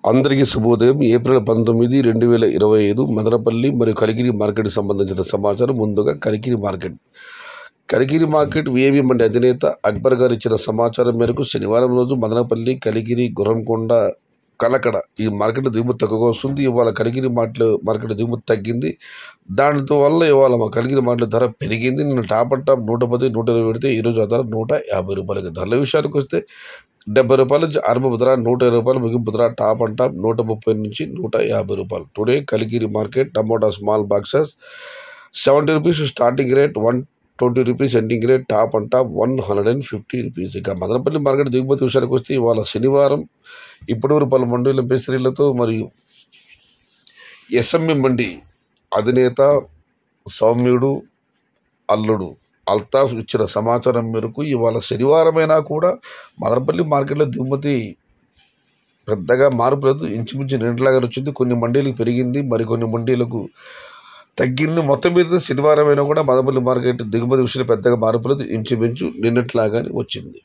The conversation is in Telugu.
అందరికీ శుభోదయం. ఏప్రిల్ 19, 2025 మదనపల్లి మరియు కలికిరి మార్కెట్కి సంబంధించిన సమాచారం. ముందుగా కలికిరి మార్కెట్ విఐబి మండి అధినేత అక్బర్ గారు ఇచ్చిన సమాచారం మేరకు శనివారం రోజు మదనపల్లి, కలికిరి, గుర్రంకొండ, కలకడ ఈ మార్కెట్ దిగుమతి తక్కువగా వస్తుంది. ఇవాళ కలికిరి మార్కెట్ దిగుమతి తగ్గింది. దానితో వల్ల ఇవాళ మా కలికిరి మార్కెట్ ధర పెరిగింది. నిన్న టాప్ అండ్ టాప్ 110, 120 పెడితే ఈరోజు ఆ ధర 150 రూపాయలకి. ధరల విషయానికి వస్తే 70 రూపాయల నుంచి ఆరంభ ధర 120 రూపాయలు, ముగింపు ధర టాప్ అండ్ టాప్ 130 నుంచి 150 రూపాయలు. Today Kalikiri market tomato small boxes 70 rupees starting rate, 120 rupees ending rate, top and top 150 rupees. ఇక మదనపల్లి మార్కెట్ దిగుమతి విషయానికి వస్తే ఇవాళ శనివారం ఇప్పటివరకు పలు మండీల పేసరీలతో మరియు ఎస్ఎంఈ మండి అధినేత సౌమ్యుడు అల్లుడు అల్తాఫ్ ఇచ్చిన సమాచారం మేరకు ఇవాళ శనివారమైనా కూడా మదనపల్లి మార్కెట్లో దిగుమతి పెద్దగా మార్పు లేదు. ఇంచుమించు నిన్నట్లాగా వచ్చింది. కొన్ని మండీలకు పెరిగింది, మరికొన్ని మండీలకు తగ్గింది. మొత్తం మీద శనివారమైనా కూడా మదనపల్లి మార్కెట్ దిగుమతి విషయంలో పెద్దగా మార్పు లేదు. ఇంచుమించు నిన్నట్లాగానే వచ్చింది.